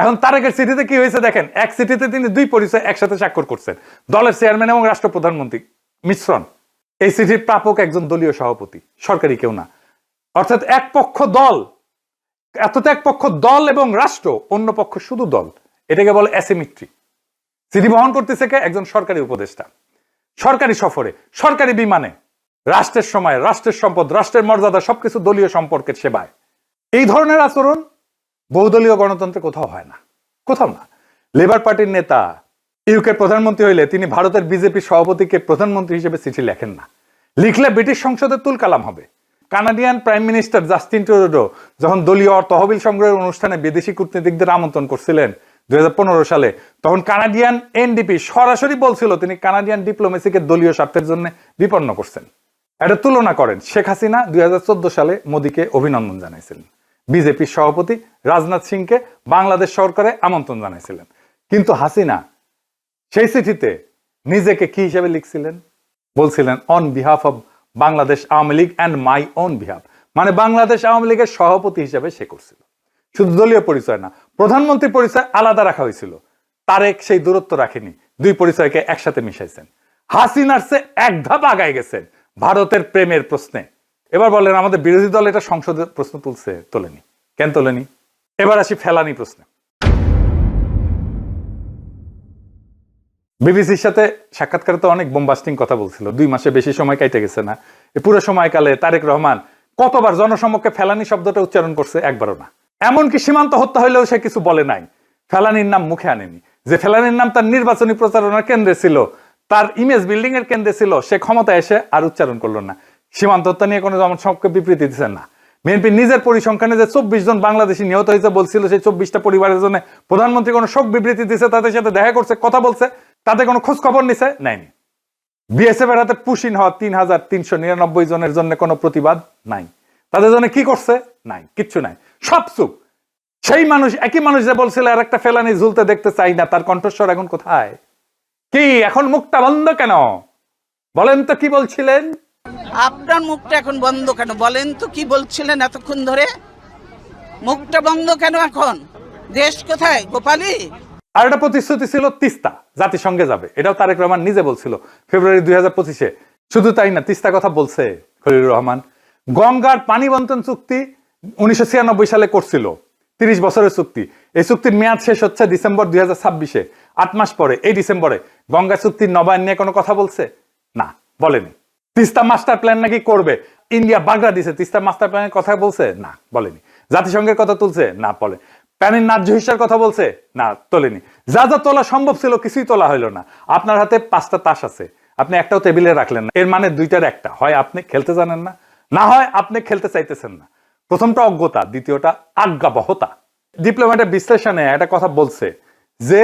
এখন তারেকের চিঠিতে কি হয়েছে দেখেন, এক চিঠিতে তিনি দুই পরিচয় একসাথে স্বাক্ষর করছেন, দলের চেয়ারম্যান এবং রাষ্ট্রপ্রধানমন্ত্রী মিশ্রণ। এই চিঠির প্রাপক একজন দলীয় সভাপতি, সরকারি কেউ না। অর্থাৎ এক পক্ষ দল, এত এক পক্ষ দল এবং রাষ্ট্র, অন্য পক্ষ শুধু দল, এটাকে বলে অ্যাসিমেট্রি। চিঠি বহন করতেছে কে? একজন সরকারি উপদেষ্টা, সরকারি সফরে, সরকারি বিমানে, রাষ্ট্রের সময়, রাষ্ট্রের সম্পদ, রাষ্ট্রের মর্যাদা সবকিছু দলীয় সম্পর্কের সেবায়। এই ধরনের আচরণ বহুদলীয় গণতন্ত্রে কোথাও হয় না, কোথাও না। লেবার পার্টির নেতা ইউকের প্রধানমন্ত্রী হইলে তিনি ভারতের বিজেপি সভাপতিকে প্রধানমন্ত্রী হিসেবে চিঠি লেখেন না, লিখলে ব্রিটিশ সংসদে তুলকালাম হবে। Canadian prime minister Justin Trudeau যখন দলীয় তহবিল সংগ্রহের অনুষ্ঠানে বিদেশি কূটনীতিকদের আমন্ত্রণ করছিলেন 2015 সালে, তখন কানাডিয়ান এনডিপি সরাসরি বলছিল তিনি কানাডিয়ান ডিপ্লোমেসিকে দলীয় স্বার্থের জন্য বিপন্ন করছেন। এটা তুলনা করেন, শেখ হাসিনা 2014 সালে মোদীকে অভিনন্দন জানাইছিলেন, বিজেপি সভাপতি রাজনাথ সিংকে বাংলাদেশ সরকারে আমন্ত্রণ জানাইছিলেন। কিন্তু হাসিনা সেই চিঠিতে নিজেকে কি হিসেবে লিখছিলেন? বলছিলেন on behalf of Bangladesh Awami League and my own behalf, মানে বাংলাদেশ আওয়ামী লীগের সভাপতি হিসেবে সে করছিল। শুধু দলীয় পরিচয় না, প্রধানমন্ত্রী পরিচয় আলাদা রাখা হয়েছিল। তারেক সেই দূরত্ব রাখেনি, দুই পরিচয়কে একসাথে মিশাইছেন। হাসিনার চেয়ে এক ধাপ আগায় গেছেন ভারতের প্রেমের প্রশ্নে। এবার বলেন আমাদের বিরোধী দল এটা সংসদে প্রশ্ন তুলছে, তোলেনি কেন? তোলেনি। এবার আসি ফেলানি প্রশ্নে। বিবিসির সাথে সাক্ষাৎকারে তো অনেক বোমবাস্টিং কথা বলছিল, 2 মাসে বেশি সময় কাটে গেছে না। এই পুরো সময়কালে তারেক রহমান কতবার জনসমক্ষে ফেলানি শব্দটা উচ্চারণ করছে? একবারও না। এমনকি সীমান্ত হত্যা হইলেও সে কিছু বলে নাই, ফেলানির নাম মুখে আনেনি। যে ফেলানির নাম তার নির্বাচনী প্রচারণার কেন্দ্রে ছিল, তার ইমেজ বিল্ডিং এর কেন্দ্রে ছিল, সে ক্ষমতা এসে আর উচ্চারণ করলো না। সীমান্ত হত্যা নিয়ে কোনো জনসমক্ষে বিবৃতি দিচ্ছেন না। বিএনপি নিজের পরিসংখ্যানে যে 24 জন বাংলাদেশি নিহত হয়েছে বলছিল, সেই 24টা পরিবারের জন্য প্রধানমন্ত্রী কোনো শোক বিবৃতি দিচ্ছে, তাদের সাথে দেখা করছে, কথা বলছে, তাদের কোনো খোঁজ খবর নিছে? নেয়নি। বিএসএফ এর হাতে পুশিন হওয়া 3399 জনের জন্য কোনো প্রতিবাদ নাই। তাদের জন্য কি করছে? নাই, কিচ্ছু নাই, সব চুপ। সেই মানুষ, একই মানুষ যে বলছিল আর একটা ফেলানি ঝুলতে দেখতে চাই না, তার কণ্ঠস্বর এখন কোথায়? কি এখন মুখটা বন্ধ কেন? বলেন তো কি বলছিলেন? আপনার মুখটা এখন বন্ধ কেন? বলেন তো কি বলছিলেন এতক্ষণ ধরে? মুখটা বন্ধ কেন এখন? দেশ কোথায়? গোপালী। আর একটা প্রতিশ্রুতি ছিল তিস্তা জাতিসংঘে যাবে, এটাও তারেক রহমান নিজে বলছিল ফেব্রুয়ারি 2025-এ। শুধু তাই না, তিস্তা কথা বলছে খলিলুর রহমান। গঙ্গার পানি বন্টন চুক্তি 1996 সালে করছিল, 30 বছরের চুক্তি। এই চুক্তির মেয়াদ শেষ হচ্ছে ডিসেম্বর 2026-এ। 8 মাস পরে, এই ডিসেম্বরে গঙ্গা চুক্তির নবায়ন নিয়ে কোনো কথা বলছে? না, বলেনি। তিস্তা মাস্টার প্ল্যান নাকি করবে, ইন্ডিয়া বাগড়া দিছে, তিস্তা মাস্টার প্ল্যানের কথা বলছে? না, বলেনি। জাতিসংঘের কথা তুলছে? না, বলে। প্যানের ন্যায্য হিসার কথা বলছে? না, তোলেনি। যা যা তোলা সম্ভব ছিল কিছুই তোলা হইল না। আপনার হাতে 5টা তাস আছে, আপনি একটাও টেবিলে রাখলেন না। এর মানে 2টার একটা, হয় আপনি খেলতে জানেন না, না হয় আপনি খেলতে চাইতেছেন না। প্রথমটা অজ্ঞতা, দ্বিতীয়টা আজ্ঞাবহতা। ডিপ্লোম্যাটের বিশ্লেষণে একটা কথা বলছে যে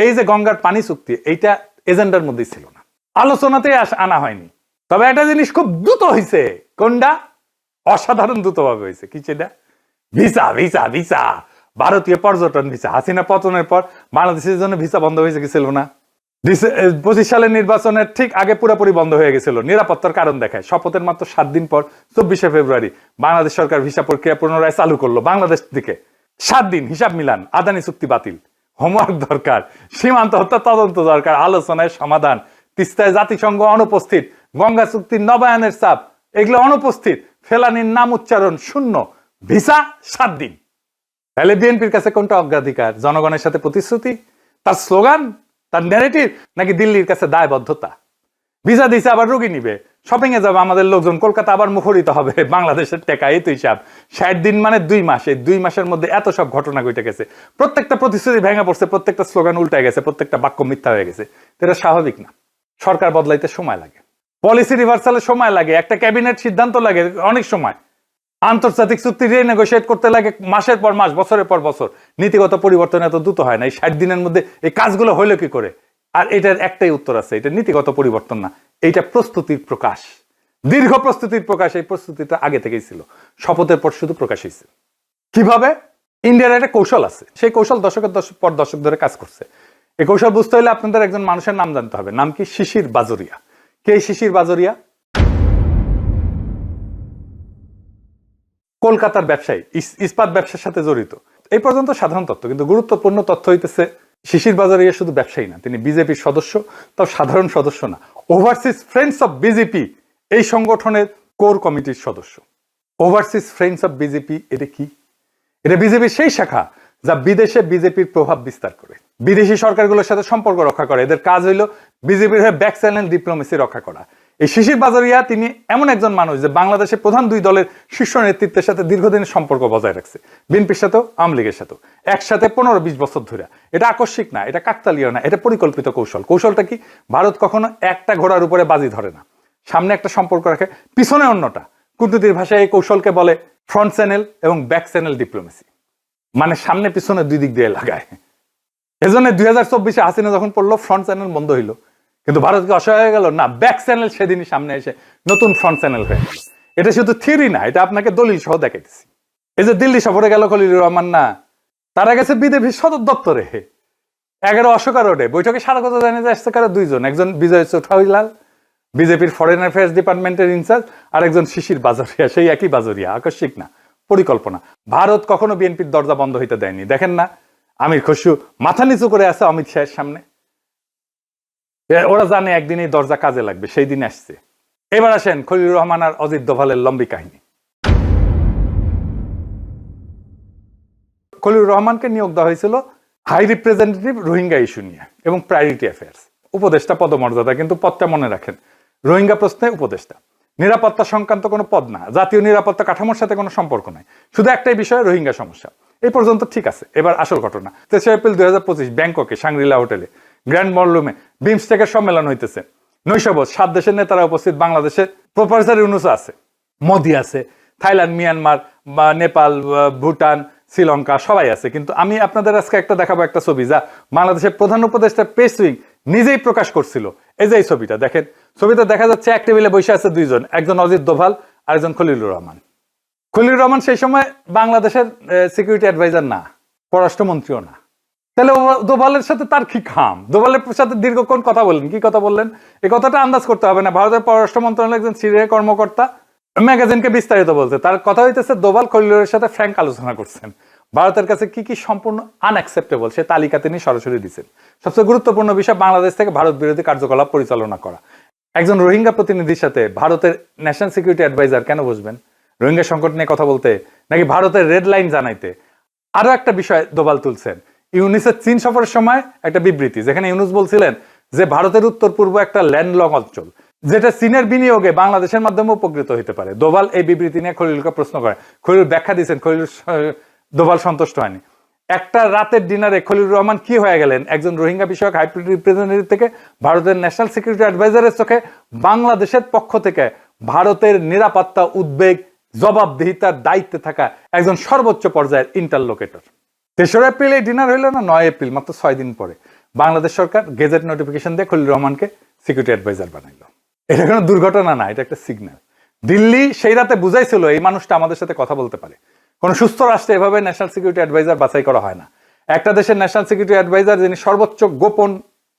এই যে গঙ্গার পানি চুক্তি, এইটা এজেন্ডার মধ্যেই ছিল না, আলোচনাতেই আনা হয়নি। তবে একটা জিনিস খুব দ্রুত হয়েছে। কোনটা? অসাধারণ দ্রুতভাবে হয়েছে। কি সেটা? ভিসা, ভিসা, ভিসা, ভারতীয় পর্যটন ভিসা। হাসিনা পতনের পর বাংলাদেশের জন্য ভিসা বন্ধ হয়ে গেছিল না? 25 সালের নির্বাচনের ঠিক আগে পুরোপুরি বন্ধ হয়ে গেছিল, নিরাপত্তার কারণ দেখায়। শপথের মাত্র 7 দিন পর 24শে ফেব্রুয়ারি বাংলাদেশ সরকার ভিসা প্রক্রিয়া পুনরায় চালু করলো বাংলাদেশ দিকে। 7 দিন হিসাব মিলান, আদানি চুক্তি বাতিল, হোমওয়ার্ক দরকার, সীমান্ত হত্যা তদন্ত দরকার, আলোচনায় সমাধান, তিস্তায় জাতিসংঘ অনুপস্থিত, গঙ্গা চুক্তির নবায়নের চাপ, এগুলো অনুপস্থিত, ফেলানির নাম উচ্চারণ শূন্য, ভিসা 7 দিন। তাহলে বিএনপির কাছে কোনটা অগ্রাধিকার? জনগণের সাথে প্রতিশ্রুতি, তার স্লোগান, তার ন্যারেটিভ, নাকি দিল্লির কাছে দায়বদ্ধতা? ভিসা দিছে আবার রোগী নিবে, শপিং এ যাবে আমাদের লোকজন, কলকাতা আবার মুখরিত হবে বাংলাদেশের টাকা। এই তো হিসাব। 60 দিন মানে 2 মাস। এই 2 মাসের মধ্যে এত সব ঘটনা ঘটে গেছে। প্রত্যেকটা প্রতিশ্রুতি ভেঙে পড়ছে, প্রত্যেকটা স্লোগান উল্টায় গেছে, প্রত্যেকটা বাক্য মিথ্যা হয়ে গেছে। এটা স্বাভাবিক না। সরকার বদলাইতে সময় লাগে, পলিসি রিভার্সালে সময় লাগে, একটা ক্যাবিনেট সিদ্ধান্ত লাগে অনেক সময়, আন্তর্জাতিক চুক্তি রিনেগোশিয়েট করতে লাগে মাসের পর মাস, বছরের পর বছর। নীতিগত পরিবর্তন এত দ্রুত হয় না। এই 60 দিনের মধ্যে এই কাজগুলো হইলো কি করে? আর এটার একটাই উত্তর আছে, এটা নীতিগত পরিবর্তন না, এইটা প্রস্তুতির প্রকাশ, দীর্ঘ প্রস্তুতির প্রকাশ। এই প্রস্তুতিটা আগে থেকেই ছিল, শপথের পর শুধু প্রকাশ হয়েছে। কিভাবে? ইন্ডিয়ার একটা কৌশল আছে, সেই কৌশল দশকের পর দশক ধরে কাজ করছে। এই কৌশল বুঝতে হলে আপনাদের একজন মানুষের নাম জানতে হবে। নাম কি? শিশির বাজোরিয়া। কে শিশির বাজোরিয়া? কলকাতার ব্যবসায়ী, ইস্পাত ব্যবসার সাথে জড়িত। এই পর্যন্ত সাধারণ তথ্য, কিন্তু গুরুত্বপূর্ণ তথ্য হইতেছে শিশির বাজারিয়া শুধু ব্যবসায়ী না, তিনি বিজেপির সদস্য, তাও সাধারণ সদস্য না, ওভারসিজ ফ্রেন্ডস অফ বিজেপি এই সংগঠনের কোর কমিটির সদস্য। ওভারসিজ ফ্রেন্ডস অফ বিজেপি এটা কি? এটা বিজেপির সেই শাখা যা বিদেশে বিজেপির প্রভাব বিস্তার করে, বিদেশি সরকারগুলোর সাথে সম্পর্ক রক্ষা করে। এদের কাজ হইল বিজেপির হয়ে ব্যাক চ্যানেল ডিপ্লোমেসি রক্ষা করা। এই শিশির বাজারিয়া তিনি এমন একজন মানুষ যে বাংলাদেশের প্রধান দুই দলের শীর্ষ নেতৃত্বের সাথে দীর্ঘদিনের সম্পর্ক বজায় রাখছে, বিএনপির সাথেও আওয়ামী লীগের সাথেও একসাথে 15-20 বছর ধরে। এটা আকস্মিক না, এটা কাকতালীয় না, এটা পরিকল্পিত কৌশল। কৌশলটা কি? ভারত কখনো একটা ঘোড়ার উপরে বাজি ধরে না, সামনে একটা সম্পর্ক রাখে, পিছনে অন্যটা। কূটনীতির ভাষায় এই কৌশলকে বলে ফ্রন্ট চ্যানেল এবং ব্যাক চ্যানেল ডিপ্লোমেসি, মানে সামনে পিছনে দুই দিক দিয়ে লাগায়। এজন্য 2024-এ হাসিনা যখন পড়লো ফ্রন্ট চ্যানেল বন্ধ হইলো, কিন্তু ভারতকে অসহায় হয়ে গেল না, ব্যাক চ্যানেল সেদিনই সামনে এসে নতুন ফ্রন্ট চ্যানেল হয়ে গেল। এটা শুধু থিওরি না, এটা আপনাকে দলিল সহ দেখাইতেছি। এই যে দিল্লি সফরে গেল খলিলুর রহমান না, তারা গেছে বিজেপির সদর দপ্তরে 11 অশোকা রোডে। বৈঠকে সারা কথা জানে যে আসছে কারা দুইজন, একজন বিজয় চৌঠাইলাল বিজেপির ফরেন অ্যাফেয়ার্স ডিপার্টমেন্টের ইনচার্জ, আর একজন শিশির বাজারিয়া, সেই একই বাজারিয়া। আকস্মিক না, পরিকল্পনা। ভারত কখনো বিএনপির দরজা বন্ধ হইতে দেয়নি। দেখেন না, আমির খসরু মাথা নিচু করে আছে অমিত শাহের সামনে। ওরা জানে একদিন এই দরজা কাজে লাগবে, সেই দিন আসছে। এবার আসেন খলিলুর রহমান আর অজিত দোভালের লম্বি কাহিনী। খলিলুর রহমানকে নিয়োগ দেওয়া হয়েছিল হাই রিপ্রেজেন্টেটিভ রোহিঙ্গা ইস্যু নিয়ে এবং প্রায়োরিটি অ্যাফেয়ার্স, উপদেষ্টা পদমর্যাদা। কিন্তু পদটা মনে রাখেন, রোহিঙ্গা প্রশ্নে উপদেষ্টা, নিরাপত্তা সংক্রান্ত কোনো পদ না, জাতীয় নিরাপত্তা কাঠামোর সাথে কোনো সম্পর্ক নাই, শুধু একটাই বিষয় রোহিঙ্গা সমস্যা। এই পর্যন্ত ঠিক আছে। এবার আসল ঘটনা। 3 এপ্রিল 2025 ব্যাংককে সাংগ্রিলা হোটেলে গ্র্যান্ড বলরুমে বিমস্টেকের সম্মেলন হইতেছে। নৈশভোজ, 7 দেশের নেতারা উপস্থিত। বাংলাদেশের প্রফেসর ইউনূস আছে, মোদি আছে, থাইল্যান্ড, মিয়ানমার, নেপাল, ভুটান, শ্রীলঙ্কা, সবাই আছে। কিন্তু আমি আপনাদের আজকে একটা দেখাবো, একটা ছবি যা বাংলাদেশের প্রধান উপদেষ্টা প্রেস উইং নিজেই প্রকাশ করছিল। এই যে এই ছবিটা দেখেন, ছবিতে দেখা যাচ্ছে এক টেবিলে বসে আছে দুইজন, একজন অজিত দোভাল আর একজন খলিলুর রহমান। খলিলুর রহমান সেই সময় বাংলাদেশের সিকিউরিটি অ্যাডভাইজার না, পররাষ্ট্রমন্ত্রীও না। তাহলে দোভালের সাথে তার কি খাম? দোভালের সাথে দীর্ঘক্ষণ কথা বললেন, কি কথা বললেন এই কথাটা আন্দাজ করতে হবে না। ভারতের পররাষ্ট্র মন্ত্রণালয়ের একজন সিনিয়র কর্মকর্তা ম্যাগাজিনকে বিস্তারিত বলছে, তার কথা হইতেছে দোভাল খলিলুরের সাথে ফ্র্যাঙ্ক আলোচনা করছেন, ভারতের কাছে কি কি সম্পূর্ণ আনঅ্যাকসেপ্টেবল সে তালিকা তিনি সরাসরি দিচ্ছেন। সবচেয়ে গুরুত্বপূর্ণ বিষয়, বাংলাদেশ থেকে ভারত বিরোধী কার্যকলাপ পরিচালনা করা। একজন রোহিঙ্গা প্রতিনিধির সাথে ভারতের ন্যাশনাল সিকিউরিটি অ্যাডভাইজার কেন বসবেন? রোহিঙ্গা সংকট নিয়ে কথা বলতে, নাকি ভারতের রেড লাইন জানাইতে? আরো একটা বিষয় দোভাল তুলছেন, ইউনুসের চীন সফরের সময় একটা বিবৃতি, যেখানে ইউনুস বলছিলেন যে ভারতের উত্তর পূর্ব একটা ল্যান্ডলক অঞ্চল, যেটা চীনের বিনিয়োগে বাংলাদেশের মাধ্যমে উপকৃত হতে পারে। দোভাল এই বিবৃতি নিয়ে খলিলুরকে প্রশ্ন করে, খলিলুর ব্যাখ্যা দিয়েছেন, দোভাল সন্তুষ্ট হয়নি। একটা রাতের ডিনারে খলিলুর রহমান কি হয়ে গেলেন, একজন রোহিঙ্গা বিষয়ক হাই রিপ্রেজেন্টেটিভ থেকে ভারতের ন্যাশনাল সিকিউরিটি অ্যাডভাইজারের চোখে বাংলাদেশের পক্ষ থেকে ভারতের নিরাপত্তা উদ্বেগ জবাবদিহিতার দায়িত্বে থাকা একজন সর্বোচ্চ পর্যায়ের ইন্টারলোকেটর। 3 এপ্রিল এই ডিনার হইল না, 9 এপ্রিল, মাত্র 6 দিন পরে বাংলাদেশ সরকার গেজেট নোটিফিকেশন দিয়ে খলিলুর রহমানকে সিকিউরিটি অ্যাডভাইজার বানাইলো। এটা কোনো দুর্ঘটনা না, এটা একটা সিগন্যাল। দিল্লি সেই রাতে বুঝাইছিল এই মানুষটা আমাদের সাথে কথা বলতে পারে। কোন সুস্থ রাষ্ট্রে এভাবে ন্যাশনাল সিকিউরিটি অ্যাডভাইজার বাছাই করা হয় না। একটা দেশের ন্যাশনাল সিকিউরিটি অ্যাডভাইজার যিনি সর্বোচ্চ গোপন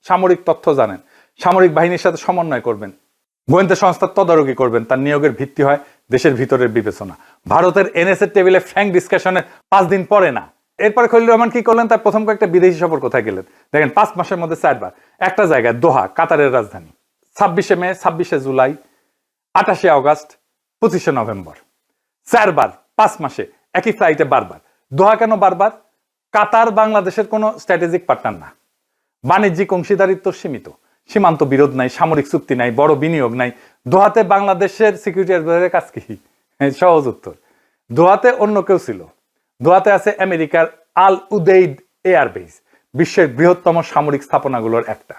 সামরিক তথ্য জানেন, সামরিক বাহিনীর সাথে সমন্বয় করবেন, গোয়েন্দা সংস্থার তদারকি করবেন, তার নিয়োগের ভিত্তি হয় দেশের ভিতরের বিবেচনা। ভারতের এনএসএ টেবিলে ফ্র্যাঙ্ক ডিসকাশনের 5 দিন পরে না। এরপরে খলিলুর রহমান কি করলেন, তার প্রথম কয়েকটা বিদেশি সফর কোথায় গেলেন দেখেন, 5 মাসের মধ্যে 4 বার। একটা জায়গায় দোহা, কাতারের রাজধানী, 26 মে, 26 জুলাই, 28 আগস্ট, 25 নভেম্বর, 4 বার 5 মাসে একই ফ্লাইটে বারবার। দোহা কেন বারবার? কাতার বাংলাদেশের কোনো স্ট্র্যাটেজিক পার্টনার না, বাণিজ্যিক অংশীদারিত্ব সীমিত, সীমান্ত বিরোধ নাই, সামরিক চুক্তি নাই, বড় বিনিয়োগ নাই। দোহাতে বাংলাদেশের সিকিউরিটি অ্যাডভাইজারের কাজ কি? সহজ উত্তর, দোহাতে অন্য কেউ ছিল। দোহাতে আছে আমেরিকার আল উদেইদ এয়ারবেস, বিশ্বের বৃহত্তম সামরিক স্থাপনাগুলোর একটা।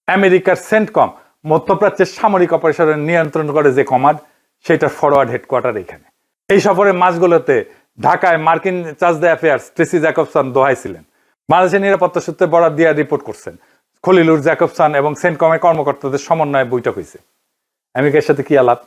আমেরিকার সেন্টকম, মধ্যপ্রাচ্যের সামরিক অপারেশনের নিয়ন্ত্রণ করে যে কমান্ড, সেটার ফরওয়ার্ড হেডকোয়ার্টার এখানে। এই সফরে মাসগুলোতে ঢাকায় মার্কিন chargé d'affaires Tracey Jacobson দোহায় ছিলেন। বাংলাদেশের নিরাপত্তা সূত্রে বরাত দিয়ে রিপোর্ট করছেন, খলিলুর, জ্যাকবসন এবং সেন্টকমের কর্মকর্তাদের সমন্বয়ে বৈঠক হয়েছে। আমেরিকার সাথে কি আলাপ?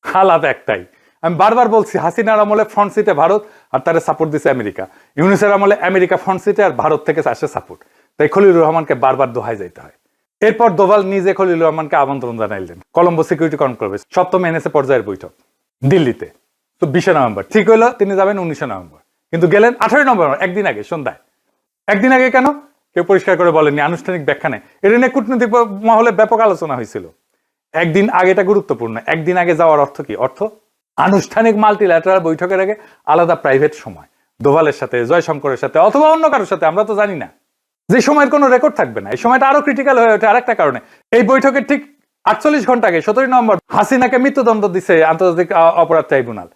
আলাপ একটাই। আমি বারবার বলছি, হাসিনার আমলে ফ্রন্ট সিটে ভারত আর তারা সাপোর্ট দিচ্ছে আমেরিকা, ইউনুসের আমলে আমেরিকা ফ্রন্ট সিটে আর ভারত থেকে আসে সাপোর্ট। তাই খলিলুর রহমানকে বারবার দোহায় যাইতে হয়। এরপর দোভাল নিজে খলিলুর রহমানকে আমন্ত্রণ জানাইলেন কলম্বো সিকিউরিটি কনক্লেভে 7ম এনএসএ পর্যায়ের বৈঠক দিল্লিতে তো 20 নভেম্বর ঠিক হইলো তিনি যাবেন 19 নভেম্বর, কিন্তু গেলেন 18 নভেম্বর, একদিন আগে সন্ধ্যায়। একদিন আগে কেন কেউ পরিষ্কার করে বলেননি, আনুষ্ঠানিক ব্যাখ্যা নেই। এটা নিয়ে কূটনৈতিক মহলে ব্যাপক আলোচনা হয়েছিল। একদিন আগেটা গুরুত্বপূর্ণ। একদিন আগে যাওয়ার অর্থ কি? অর্থ আনুষ্ঠানিক মাল্টিল্যাটারাল বৈঠকের আগে আলাদা প্রাইভেট সময় দোভালের সাথে, জয়শঙ্করের সাথে, অথবা অন্য কারোর সাথে, আমরা তো জানি না, যে সময়ের কোনো রেকর্ড থাকবে না। এই সময়টা আরো ক্রিটিক্যাল হয়ে ওঠে আরেকটা কারণে। এই বৈঠকের ঠিক 48 ঘন্টা আগে 17 নভেম্বর হাসিনাকে মৃত্যুদণ্ড দিছে আন্তর্জাতিক অপরাধ ট্রাইব্যুনাল।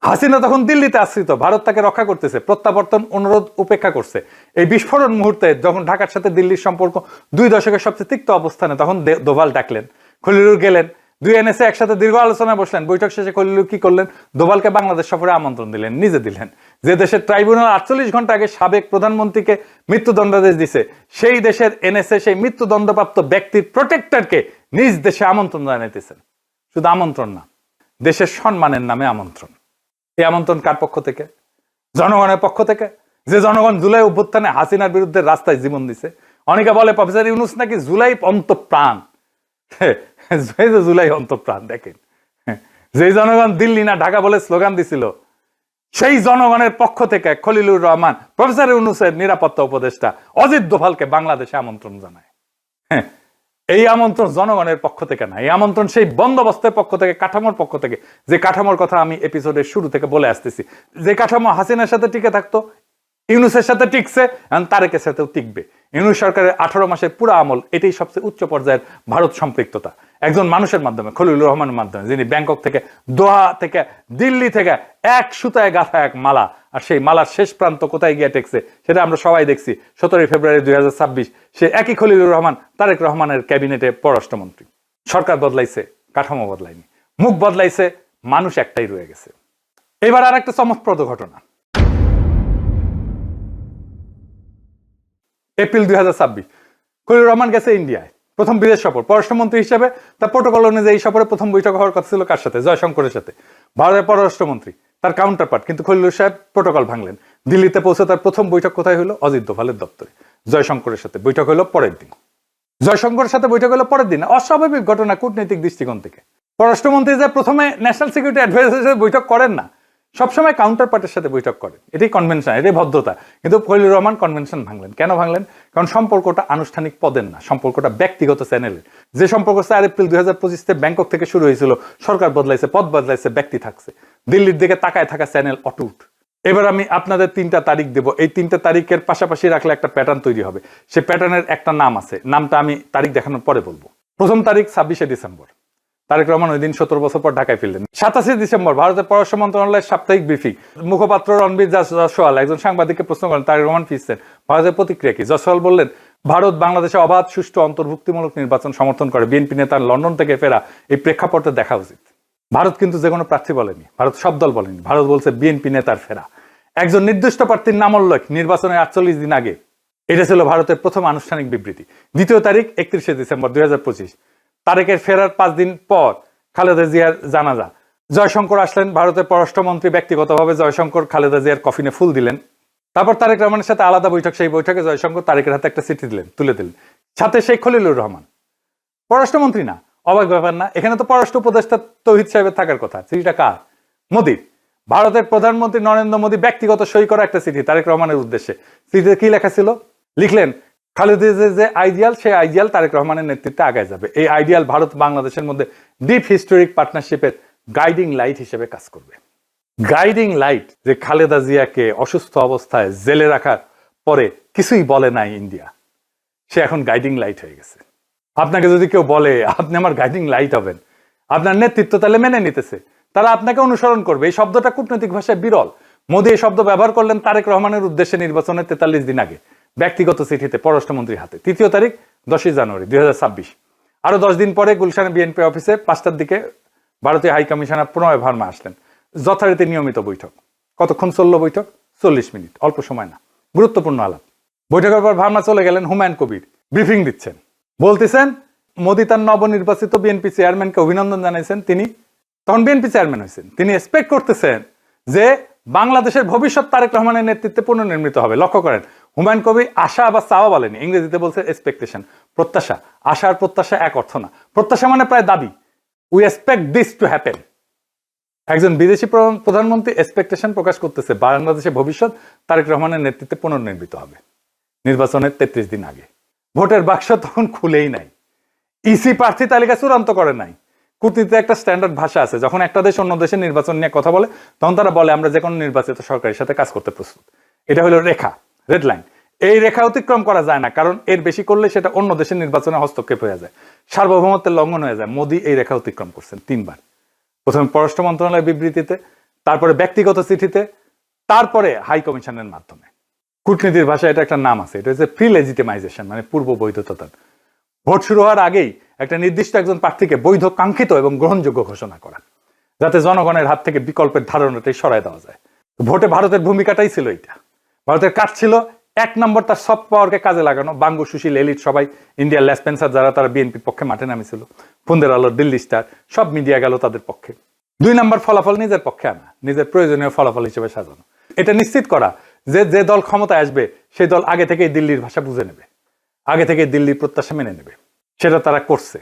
হাসিনা তখন দিল্লিতে আশ্রিত, ভারত তাকে রক্ষা করতেছে, প্রত্যাবর্তন অনুরোধ উপেক্ষা করছে। এই বিস্ফোরণ মুহূর্তে যখন ঢাকার সাথে দিল্লির সম্পর্ক 2 দশকের সবচেয়ে তিক্ত অবস্থানে, তখন দোভাল ডাকলেন, খলিলুর গেলেন, 2 এনএসএ একসাথে দীর্ঘ আলোচনায় বসলেন। বৈঠক শেষে খলিলুর কি করলেন? দোভালকে বাংলাদেশ সফরে আমন্ত্রণ দিলেন, নিজে দিলেন। যে দেশের ট্রাইব্যুনাল 48 ঘন্টা আগে সাবেক প্রধানমন্ত্রীকে মৃত্যুদণ্ডাদেশ দিছে, সেই দেশের এনএসএ সেই মৃত্যুদণ্ডপ্রাপ্ত ব্যক্তির প্রোটেক্টরকে নিজ দেশে আমন্ত্রণ জানাইতেছেন। শুধু আমন্ত্রণ না, দেশের সম্মানের নামে আমন্ত্রণ। এই আমন্ত্রণ কার পক্ষ থেকে? জনগণের পক্ষ থেকে, যে জনগণ জুলাই অভ্যুত্থানে হাসিনার বিরুদ্ধে রাস্তায় জীবন দিছে। অনেকে বলে প্রফেসর ইউনূস নাকি জুলাই অন্তঃপ্রাণ। জুলাই অন্তঃপ্রাণ দেখেন, যে জনগণ দিল্লি না ঢাকা বলে স্লোগান দিছিল, সেই জনগণের পক্ষ থেকে খলিলুর রহমান প্রফেসর ইউনূসের নিরাপত্তা উপদেষ্টা অজিত দোভালকে বাংলাদেশে আমন্ত্রণ জানায়। এই আমন্ত্রণ জনগণের পক্ষ থেকে না, এই আমন্ত্রণ সেই বন্দোবস্তের পক্ষ থেকে, কাঠামোর পক্ষ থেকে, যে কাঠামোর কথা আমি এপিসোডের শুরু থেকে বলে আসতেছি। যে কাঠামো হাসিনার সাথে টিকে থাকতো, ইউনূসের সাথে টিকছে, তারেকের সাথেও টিকবে। ইউনূস সরকারের 18 মাসের পুরো আমল, এটাই সবচেয়ে উচ্চ পর্যায়ের ভারত সম্পৃক্ততা। একজন মানুষের মাধ্যমে, খলিলুর রহমানের মাধ্যমে, যিনি ব্যাংকক থেকে, দোহা থেকে, দিল্লি থেকে এক সুতায় গাঁথা এক মালা, আর সেই মালার শেষ প্রান্ত কোথায় গিয়ে টেকছে সেটা আমরা সবাই দেখছি। 17 ফেব্রুয়ারি 2026 সে একই খলিলুর রহমান তারেক রহমানের ক্যাবিনেটে পররাষ্ট্রমন্ত্রী। সরকার বদলাইছে, কাঠামো বদলায়নি, মুখ বদলাইছে, মানুষ একটাই রয়ে গেছে। এবার আর একটা চমকপ্রদ ঘটনা। এপ্রিল 2026 খলিলুর রহমান গেছে ইন্ডিয়ায়, প্রথম বিদেশ সফর, পররাষ্ট্রমন্ত্রী হিসেবে। তার প্রোটোকল অনুযায়ী এই সফরে প্রথম বৈঠক হওয়ার কথা ছিল কার সাথে? জয়শঙ্করের সাথে, ভারতের পররাষ্ট্রমন্ত্রী, তার কাউন্টার পার্ট। কিন্তু খলিলুর সাহেব প্রোটোকল ভাঙলেন। দিল্লিতে পৌঁছে তার প্রথম বৈঠক কোথায় হলো? অজিত দোভালের দপ্তরে। জয়শঙ্করের সাথে বৈঠক হলো পরের দিন। জয়শঙ্করের সাথে বৈঠক হলো পরের দিন। অস্বাভাবিক ঘটনা কূটনৈতিক দৃষ্টিকোণ থেকে। পররাষ্ট্রমন্ত্রী যে প্রথমে ন্যাশনাল সিকিউরিটি অ্যাডভাইজারের সাথে বৈঠক করেন না, সবসময় কাউন্টার পার্টের সাথে বৈঠক করেন। এটাই কনভেনশন, এটাই ভদ্রতা। কিন্তু খলিলুর রহমান কনভেনশন ভাঙলেন। কেন ভাঙলেন? কারণ সম্পর্কটা আনুষ্ঠানিক পদের না, সম্পর্কটা ব্যক্তিগত চ্যানেলের। যে সম্পর্ক 4 এপ্রিল 2025 ব্যাংকক থেকে শুরু হয়েছিল, সরকার বদলাইছে, পদ বদলাইছে, ব্যক্তি থাকছে, দিল্লির দিকে তাকায় থাকা চ্যানেল অটুট। এবার আমি আপনাদের 3টা তারিখ দেব। এই 3টা তারিখের পাশাপাশি রাখলে একটা প্যাটার্ন তৈরি হবে। সেই প্যাটার্নের একটা নাম আছে, নামটা আমি তারিখ দেখানোর পরে বলবো। প্রথম তারিখ 26 ডিসেম্বর, তারেক রহমান ওই দিন 17 বছর পর ঢাকায় ফিরলেন। 27 ডিসেম্বর ভারতের পররাষ্ট্র মন্ত্রণালয়ের সাপ্তাহিক ব্রিফিং। মুখপাত্র রণবীর জয়সওয়াল একজন সাংবাদিককে প্রশ্ন করেন, তারেক রহমান ফিরছেন, ভারতের প্রতিক্রিয়া কি? জয়সওয়াল বললেন, ভারত বাংলাদেশে অবাধ, সুষ্ঠু, অন্তর্ভুক্তিমূলক নির্বাচন সমর্থন করে। বিএনপি নেতার লন্ডন থেকে ফেরা এই প্রেক্ষাপটে দেখা উচিত। ভারত কিন্তু যে কোনো প্রার্থী বলেনি, ভারত সব দল বলেনি, ভারত বলছে বিএনপি নেতার ফেরা। একজন নির্দিষ্ট প্রার্থীর নাম উল্লেখ নির্বাচনের 48 দিন আগে। এটা ছিল ভারতের প্রথম আনুষ্ঠানিক বিবৃতি। দ্বিতীয় তারিখ 31 ডিসেম্বর 2025, তারেকের ফেরার 5 দিন পর খালেদা জিয়ার জানাজা। জয়শঙ্কর আসলেন, ভারতের পররাষ্ট্রমন্ত্রী ব্যক্তিগতভাবে জয়শঙ্কর খালেদা জিয়ার কফিনে ফুল দিলেন। তারপর তারেক রহমানের সাথে আলাদা বৈঠক। সেই বৈঠকে জয়শঙ্কর তারেকের হাতে একটা চিঠি দিলেন, তুলে দিলেন। সাথে সেই খলিলুর রহমান, পররাষ্ট্রমন্ত্রী না, অবাক ব্যাপার না? এখানে তো পররাষ্ট্র উপদেষ্টা তৌহিদ সাহেবের থাকার কথা। চিঠিটা কার? মোদির। ভারতের প্রধানমন্ত্রী নরেন্দ্র মোদী ব্যক্তিগত সই করা একটা চিঠি তারেক রহমানের উদ্দেশ্যে। চিঠিতে কি লেখা ছিল? লিখলেন, খালেদা জিয়ার যে আইডিয়াল, সেই আইডিয়াল তারেক রহমানের নেতৃত্বে আগায় যাবে। এই আইডিয়াল ভারত বাংলাদেশের মধ্যে ডিপ হিস্টোরিক পার্টনারশিপের গাইডিং লাইট হিসেবে কাজ করবে। গাইডিং লাইট, যে খালেদা জিয়াকে অসুস্থ অবস্থায় জেলে রাখার পরে কিছুই বলে নাই ইন্ডিয়া, সে এখন গাইডিং লাইট হয়ে গেছে। আপনাকে যদি কেউ বলে আপনি আমার গাইডিং লাইট হবেন, আপনার নেতৃত্ব তাহলে মেনে নিতেছে, তারা আপনাকে অনুসরণ করবে। এই শব্দটা কূটনৈতিক ভাষায় বিরল। মোদী এই শব্দ ব্যবহার করলেন তারেক রহমানের উদ্দেশ্যে নির্বাচনের 43 দিন আগে, ব্যক্তিগত চিঠিতে পররাষ্ট্রমন্ত্রীর হাতে। তৃতীয় তারিখ 10 জানুয়ারি 2026, আরো 10 দিন পরে গুলশানে বিএনপি অফিসে 5টার দিকে ভারতীয় হাই কমিশনার প্রণয় ভার্মা আসলেন। যথারীতি নিয়মিত বৈঠক। কতক্ষণ চলল বৈঠক? 40 মিনিট, অল্প সময় না, গুরুত্বপূর্ণ আলাপ। বৈঠকের পর ভার্মা চলে গেলেন। হুমায়ুন কবির ব্রিফিং দিচ্ছেন, বলতেছেন মোদী তার নবনির্বাচিত বিএনপি চেয়ারম্যানকে অভিনন্দন জানাইছেন। তিনি তখন বিএনপি চেয়ারম্যান হয়েছেন। তিনি এক্সপেক্ট করতেছেন যে বাংলাদেশের ভবিষ্যৎ তারেক রহমানের নেতৃত্বে পুনর্নির্মিত হবে। লক্ষ্য করেন, হুমায়ুন কবির আশা বা চাওয়া বলেনি, ইংরেজিতে বলছে এক্সপেকটেশন, প্রত্যাশা। আশা আর প্রত্যাশা এক অর্থ না। প্রত্যাশা মানে প্রায় দাবি, we expect this to happen. একজন বিদেশি প্রধানমন্ত্রী এক্সপেকটেশন প্রকাশ করতেছে বাংলাদেশের ভবিষ্যৎ তারেক রহমানের নেতৃত্বে পুনর্নির্মিত হবে নির্বাচনের 33 দিন আগে। ভোটের বাক্স তখন খুলেই নাই, ইসি প্রার্থী তালিকা চূড়ান্ত করে নাই। কূটনীতিতে একটা স্ট্যান্ডার্ড ভাষা আছে, যখন একটা দেশ অন্য দেশের নির্বাচন নিয়ে কথা বলে তখন তারা বলে আমরা যে কোনো নির্বাচিত সরকারের সাথে কাজ করতে প্রস্তুত। এটা হলো রেখা, রেড লাইন। এই রেখা অতিক্রম করা যায় না, কারণ এর বেশি করলে সেটা অন্য দেশের নির্বাচনে হস্তক্ষেপ হয়ে যায়, সার্বভৌমত্বের লঙ্ঘন হয়ে যায়। মোদী এই রেখা অতিক্রম করছেন 3 বার। প্রথমে পররাষ্ট্র মন্ত্রণালয়ের বিবৃতিতে, তারপরে ব্যক্তিগত চিঠিতে, তারপরে হাই কমিশনের মাধ্যমে। কূটনীতির ভাষায় এটা একটা নাম আছে, এটা হচ্ছে প্রি লেজিটিমাইজেশন, মানে পূর্ব বৈধতা। ভোট শুরু হওয়ার আগেই একটা নির্দিষ্ট একজন প্রার্থীকে বৈধ, কাঙ্ক্ষিত এবং গ্রহণযোগ্য ঘোষণা করা, যাতে জনগণের হাত থেকে বিকল্পের ধারণাটাই সরায় দেওয়া যায়। ভোটে ভারতের ভূমিকাটাই ছিল এইটা। ভারতের কাজ ছিল 1 নম্বর তার সফট পাওয়ারকে কাজে লাগানো। বাঙ্গু, সুশীল, এলিট সবাই, ইন্ডিয়ার লেসপেন্সার যারা, তারা বিএনপির পক্ষে মাঠে নামিছিল। ফন্দের আলো, দিল্লি স্টার, সব মিডিয়া গেল তাদের পক্ষে। 2 নম্বর ফলাফল নিজের পক্ষে আনা, নিজের প্রয়োজনীয় ফলাফল হিসেবে সাজানো। এটা নিশ্চিত করা যে যে দল ক্ষমতায় আসবে সেই দল আগে থেকেই দিল্লির ভাষা বুঝে নেবে, আগে থেকে দিল্লির প্রত্যাশা মেনে নেবে। সেটা তারা করছে,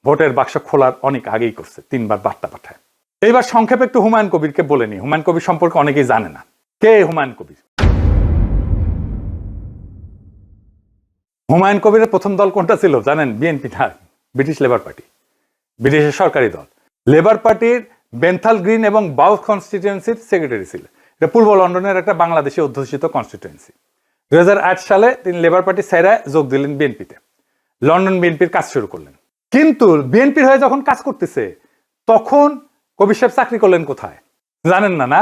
ভোটের বাক্স খোলার অনেক আগেই করছে, 3 বার বার্তা পাঠায়। এইবার সংক্ষেপে একটু হুমায়ুন কবিরকে বলে নি। হুমায়ুন কবির সম্পর্কে অনেকেই জানে না। কে হুমায়ুন কবির? হুমায়ুন কবিরের প্রথম দল কোনটা ছিল জানেন? বিএনপি না, ব্রিটিশ লেবার পার্টি, ব্রিটিশের সরকারি দল। লেবার পার্টির বেন্থাল গ্রিন এবং বাউথ কনস্টিটিউয়েন্সির সেক্রেটারি ছিল। এটা পূর্ব লন্ডনের একটা বাংলাদেশি অধ্যুষিত কনস্টিটিউয়েন্সি। 2008 সালে তিনি লেবার পার্টি ছেড়ে যোগ দিলেন বিএনপিতে। লন্ডন বিএনপির কাজ শুরু করলেন। কিন্তু বিএনপির হয়ে যখন কাজ করতেছে তখন কবির সাহেব চাকরি করলেন কোথায় জানেন না? না,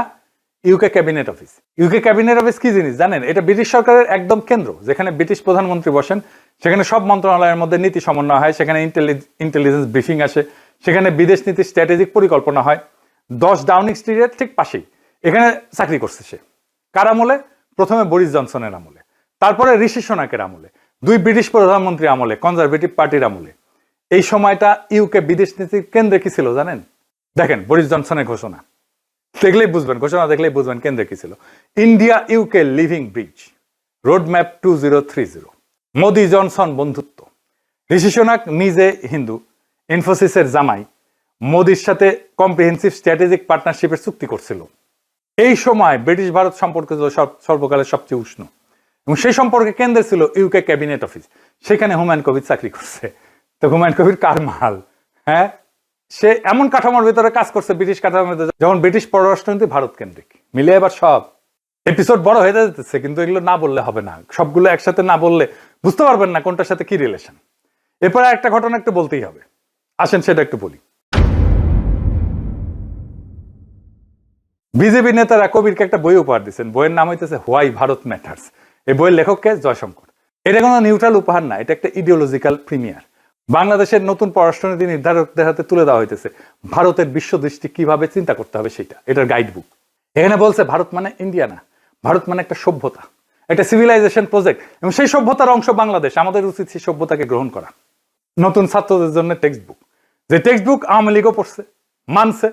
UK cabinet office. UK cabinet office কি জিনিস জানেন? এটা ব্রিটিশ সরকারের একদম কেন্দ্র, যেখানে ব্রিটিশ প্রধানমন্ত্রী বসেন, সেখানে সব মন্ত্রণালয়ের মধ্যে নীতি সমন্বয় হয়, সেখানে ইন্টেলিজেন্স ব্রিফিং আসে, সেখানে বিদেশ নীতির স্ট্র্যাটেজিক পরিকল্পনা হয়। 10 ডাউনিং স্ট্রিটের ঠিক পাশেই এখানে চাকরি করছে সে। কার আমলে? প্রথমে বরিস জনসনের আমলে, তারপরে ঋষি সোনাকের আমলে, 2 ব্রিটিশ প্রধানমন্ত্রী আমলে, কনজারভেটিভ পার্টির আমলে। এই সময়টা ইউকে বিদেশ নীতির কেন্দ্রে কি ছিল জানেন? দেখেন বরিস জনসনের ঘোষণা দেখলেই বুঝবেন, ঘোষণা দেখলেই বুঝবেন কেন্দ্রে কি ছিল। India UK living bridge, road map 2030, Modi Johnson বন্ধুত্ব। ঋষি সোনাক নিজে হিন্দু, ইনফোসিসের জামাই, মোদির সাথে কম্প্রিহেন্সিভ স্ট্র্যাটেজিক পার্টনারশিপের চুক্তি করছিল। এই সময় ব্রিটিশ ভারত সম্পর্ক সর্বকালের সবচেয়ে উষ্ণ, এবং সেই সম্পর্কে কেন্দ্রে ছিল ইউকে ক্যাবিনেট অফিস। সেখানে হুমায়ুন কবির চাকরি করছে। তো হুমায়ুন কবির কার মাল? হ্যাঁ, সে এমন কাঠামোর ভিতরে কাজ করছে, ব্রিটিশ কাঠামোর ভিতরে, যখন ব্রিটিশ পররাষ্ট্রনীতি ভারত কেন্দ্রিক। মিলে এবার সব এপিসোড বড় হয়ে যেতেছে, কিন্তু এগুলো না বললে হবে না। সবগুলো একসাথে না বললে বুঝতে পারবেন না কোনটার সাথে কি রিলেশন। এরপরে একটা ঘটনা একটু বলতেই হবে, আসেন সেটা একটু বলি। বিজেপি নেতারা কবিরকে একটা বই উপহার দিচ্ছেন, বইয়ের নাম হইতেছে হোয়াই ভারত ম্যাটার্স। এই বইয়ের লেখককে জয়শঙ্কর। এটা কোনো নিউট্রাল উপহার না, এটা একটা ইডিওলজিক্যাল প্রিমিয়ার। বাংলাদেশের নতুন পররাষ্ট্রনীতি নির্ধারকদের হাতে তুলে দেওয়া হইতেছে ভারতের বিশ্ব দৃষ্টি কিভাবে চিন্তা করতে হবে সেটা, এটার গাইড বুক। এখানে বলছে ভারত মানে ইন্ডিয়া না, ভারত মানে একটা সভ্যতা, একটা সিভিলাইজেশন প্রজেক্ট, এবং সেই সভ্যতার অংশ বাংলাদেশ। আমাদের উচিত সেই সভ্যতাকে গ্রহণ করা। নতুন ছাত্রদের জন্য টেক্সট বুক, যে টেক্সট বুক আওয়ামী লীগও পড়ছে, মানছে।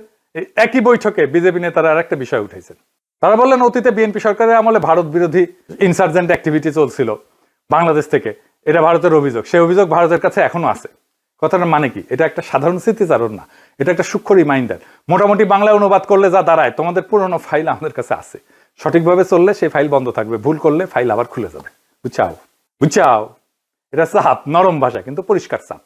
একই বৈঠকে বিজেপি নেতারা আর একটা বিষয় উঠাইছেন। তারা বললেন অতীতে বিএনপি সরকারের আমলে ভারত বিরোধী ইনসার্জেন্ট অ্যাক্টিভিটি চলছিল বাংলাদেশ থেকে, এটা ভারতের অভিযোগ। সেই অভিযোগ ভারতের কাছে এখনো আছে। কথাটার মানে কি? এটা একটা সাধারণ স্মৃতিচারণ না, এটা একটা সূক্ষ্ম রিমাইন্ডার। মোটামুটি বাংলায় অনুবাদ করলে যা দাঁড়ায়, তোমাদের পুরনো ফাইল আমাদের কাছে আছে, সঠিকভাবে চললে সেই ফাইল বন্ধ থাকবে, ভুল করলে ফাইল আবার খুলে যাবে। বুঝছাও? বুঝছাও? এটা চাপ, নরম ভাষা কিন্তু পরিষ্কার চাপ।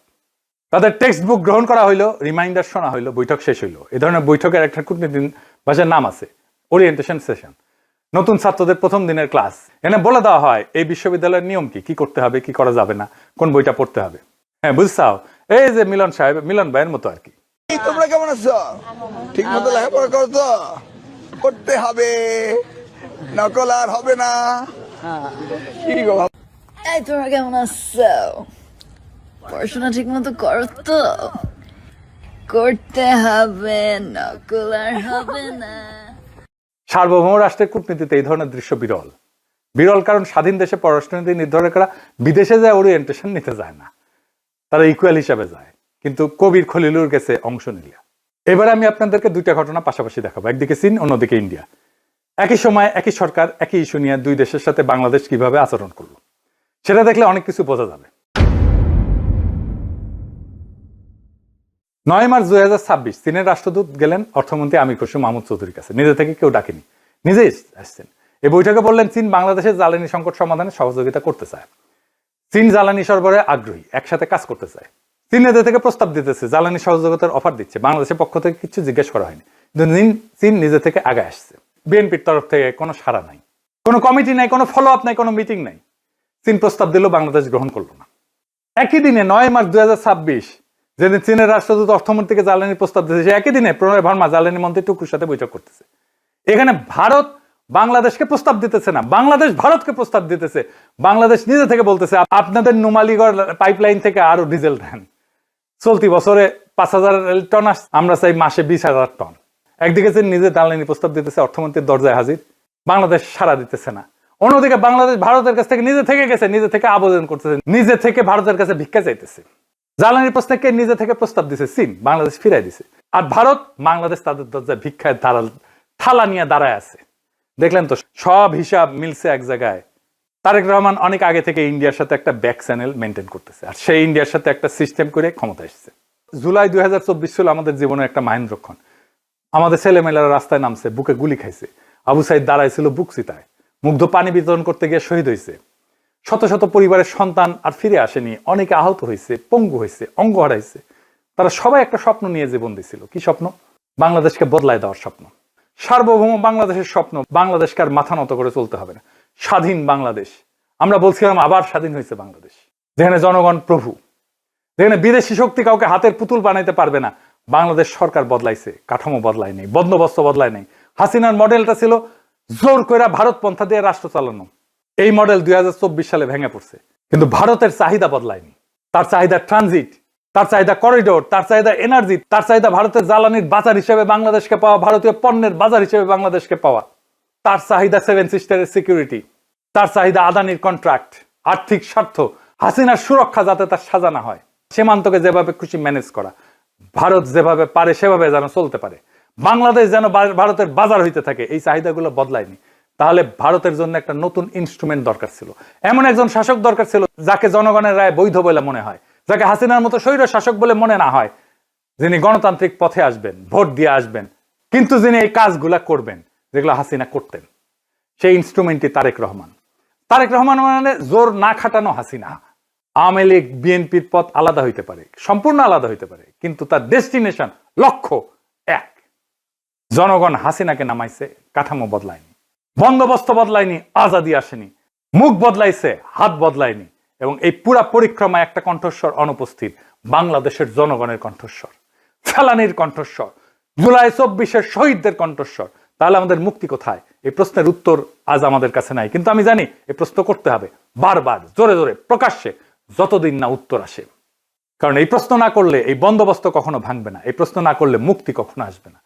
তাদের টেক্সট বুক গ্রহণ করা হইলো, রিমাইন্ডার শোনা হইলো, বৈঠক শেষ হইলো। এই ধরনের বৈঠকের একটা কূটনীতি ভাষার নাম আছে ওরিয়েন্টেশন সেশন। নতুন ছাত্রদের প্রথম দিনের ক্লাস, এখানে বলে দেওয়া হয় এই বিশ্ববিদ্যালয়ের নিয়ম কি, কি করতে হবে, কি করা যাবে না, কোন বইটা পড়তে হবে। হ্যাঁ, বুঝছাও? এই যে মিলন সাহেব, মিলন ভাইয়ের মতো আর কি। তোমরা কেমন আছো? ঠিক মতো লেখাপড়া করো তো? করতে হবে, নকল আর হবে না। কি গো বাবা? এই তোমরা কেমন আছো? পড়াশোনা ঠিক মতো করো তো? করতে হবে, নকল আর হবে না। সার্বভৌম রাষ্ট্রের কূটনীতিতে এই ধরনের দৃশ্য বিরল। বিরল কারণ স্বাধীন দেশে পররাষ্ট্রনীতি নির্ধারকরা বিদেশে যায় ওরিয়েন্টেশন নিতে যায় না, তারা ইকুয়াল হিসাবে যায়। কিন্তু কবির খলিলুর গেছে অংশ নিলে। এবার আমি আপনাদেরকে 2টা ঘটনা পাশাপাশি দেখাবো, একদিকে চীন, অন্যদিকে ইন্ডিয়া। একই সময় একই সরকার একই ইস্যু নিয়ে 2 দেশের সাথে বাংলাদেশ কিভাবে আচরণ করলো সেটা দেখলে অনেক কিছু বোঝা যাবে। 9 মার্চ 2026 চীনের রাষ্ট্রদূত গেলেন অর্থমন্ত্রী আমির খসরু মাহমুদ চৌধুরীর কাছে, নিজে থেকে কেউ ডাকেনি, নিজেই আসছেন। এই বৈঠকে বললেন চীন বাংলাদেশের জ্বালানি সংকট সমাধানে সহযোগিতা করতে চায়, চীন জ্বালানি সরবরাহে আগ্রহী, একসাথে কাজ করতে চায়। চীন এদের থেকে প্রস্তাব দিতেছে, জ্বালানি সহযোগিতার অফার দিচ্ছে, বাংলাদেশের পক্ষ থেকে কিছু জিজ্ঞেস করা হয়নি, কিন্তু চীন নিজে থেকে আগে আসছে। বিএনপির তরফ থেকে কোনো সাড়া নাই, কোনো কমিটি নাই, কোনো ফলো আপ নাই, কোনো মিটিং নাই। চীন প্রস্তাব দিল, বাংলাদেশ গ্রহণ করলো না। একই দিনে 9 মার্চ 2026 যেদিন চীনের রাষ্ট্রদূত অর্থমন্ত্রীকে জ্বালানি প্রস্তাব দিয়েছে, একই দিনে প্রণয় ভার্মা জ্বালানি মন্ত্রী টুকুর সাথে বৈঠক করতেছে। এখানে ভারত বাংলাদেশকে প্রস্তাব দিতেছে না, বাংলাদেশ ভারতকে প্রস্তাব দিতেছে। বাংলাদেশ নিজে থেকে বলতেছে আপনাদের নুমালীগড় পাইপলাইন থেকে আরো ডিজেল দেন, চলতি বছরে 5000 টন আসছে, আমরা চাই মাসে 20,000 টন। একদিকে চীন নিজে জ্বালানি প্রস্তাব দিতেছে, অর্থমন্ত্রীর দরজায় হাজির, বাংলাদেশ সাড়া দিতেছে না। অন্যদিকে বাংলাদেশ ভারতের কাছ থেকে নিজে থেকে গেছে, নিজে থেকে আবেদন করতেছে, নিজে থেকে ভারতের কাছে ভিক্ষা চাইতেছে। জ্বালানি প্রশ্নকে নিজে থেকে প্রস্তাব দিছে চীন, বাংলাদেশ ফিরাই দিছে। আর ভারত বাংলাদেশ তাদের দরজায় ভিক্ষায় থালা নিয়ে দাঁড়ায় আছে। দেখলেন তো, সব হিসাব মিলছে এক জায়গায়। তারেক রহমান অনেক আগে থেকে ইন্ডিয়ার সাথে একটা ব্যাক চ্যানেল মেনটেন করতেছে, আর সেই ইন্ডিয়ার সাথে একটা সিস্টেম করে ক্ষমতা এসেছে। জুলাই 2024 ছিল আমাদের জীবনের একটা মাহেন্দ্রক্ষণ। আমাদের ছেলেমেয়েরা রাস্তায় নামছে, বুকে গুলি খাইছে, আবু সাইদ দাঁড়াইছিল বুক চিতায়, মুগ্ধ পানি বিতরণ করতে গিয়ে শহীদ হয়েছে। শত শত পরিবারের সন্তান আর ফিরে আসেনি, অনেকে আহত হয়েছে, পঙ্গু হয়েছে, অঙ্গ হারাইছে। তারা সবাই একটা স্বপ্ন নিয়ে জীবন দিছিল। কি স্বপ্ন? বাংলাদেশকে বদলায় দেওয়ার স্বপ্ন, সার্বভৌম বাংলাদেশের স্বপ্ন। বাংলাদেশকে আর মাথা নত করে চলতে হবে না, স্বাধীন বাংলাদেশ। আমরা বলছিলাম আবার স্বাধীন হয়েছে বাংলাদেশ, যেখানে জনগণ প্রভু, যেখানে বিদেশি শক্তি কাউকে হাতের পুতুল বানাইতে পারবে না। বাংলাদেশ সরকার বদলাইছে, কাঠামো বদলায় নেই, বন্দোবস্ত বদলায় নেই। হাসিনার মডেলটা ছিল জোর করে ভারত পন্থা দিয়ে রাষ্ট্র চালানো। এই মডেল 2024 সালে ভেঙে পড়ছে, কিন্তু ভারতের চাহিদা বদলায়নি। তার চাহিদা ট্রানজিট, তার চাহিদা করিডোর, তার চাহিদা এনার্জি, তার চাহিদা ভারতের জ্বালানির বাজার হিসেবে বাংলাদেশকে পাওয়া, ভারতীয় পণ্যের বাজার হিসেবে বাংলাদেশকে পাওয়া। তার চাহিদা 7 সিস্টারের সিকিউরিটি, তার চাহিদা আদানির কন্ট্রাক্ট, আর্থিক স্বার্থ, হাসিনার সুরক্ষা যাতে তার সাজানো হয়, সীমান্তকে যেভাবে খুশি ম্যানেজ করা, ভারত যেভাবে পারে সেভাবে যেন চলতে পারে, বাংলাদেশ যেন ভারতের বাজার হইতে থাকে। এই চাহিদাগুলো বদলায়নি। তাহলে ভারতের জন্য একটা নতুন ইনস্ট্রুমেন্ট দরকার ছিল, এমন একজন শাসক দরকার ছিল যাকে জনগণের রায় বৈধ বলে মনে হয়, যাকে হাসিনার মতো স্বৈর শাসক বলে মনে না হয়, যিনি গণতান্ত্রিক পথে আসবেন, ভোট দিয়ে আসবেন, কিন্তু যিনি এই কাজগুলা করবেন যেগুলো হাসিনা করতেন। সেই ইনস্ট্রুমেন্টই তারেক রহমান। তারেক রহমান মানে জোর না খাটানো হাসিনা। আওয়ামী লীগ বিএনপির পথ আলাদা হইতে পারে, সম্পূর্ণ আলাদা হইতে পারে, কিন্তু তার ডেস্টিনেশন, লক্ষ্য এক। জনগণ হাসিনাকে নামাইছে, কাঠামো বদলায়নি, বন্দোবস্ত বদলায়নি, আজাদি আসেনি, মুখ বদলাইছে, হাত বদলায়নি। এবং এই পুরা পরিক্রমায় একটা কণ্ঠস্বর অনুপস্থিত, বাংলাদেশের জনগণের কণ্ঠস্বর, ফেলানির কণ্ঠস্বর, জুলাই 24-এর শহীদদের কণ্ঠস্বর। তাহলে আমাদের মুক্তি কোথায়? এই প্রশ্নের উত্তর আজ আমাদের কাছে নাই, কিন্তু আমি জানি এই প্রশ্ন করতে হবে বারবার, জোরে জোরে, প্রকাশ্যে, যতদিন না উত্তর আসে। কারণ এই প্রশ্ন না করলে এই বন্দোবস্ত কখনো ভাঙবে না, এই প্রশ্ন না করলে মুক্তি কখনো আসবে না।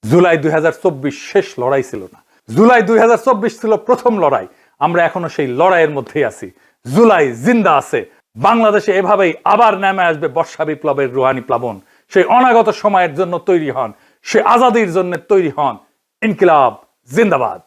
জুলাই 2024 শেষ লড়াই ছিল না, জুলাই 2024 ছিল প্রথম লড়াই। আমরা এখনো সেই লড়াইয়ের মধ্যেই আছি। জুলাই জিন্দা আছে। বাংলাদেশে এভাবেই আবার নেমে আসবে বর্ষা বিপ্লবের রুহানি প্লাবন। সেই অনাগত সময়ের জন্য তৈরি হন, সে আজাদির জন্য তৈরি হন। ইনকিলাব জিন্দাবাদ।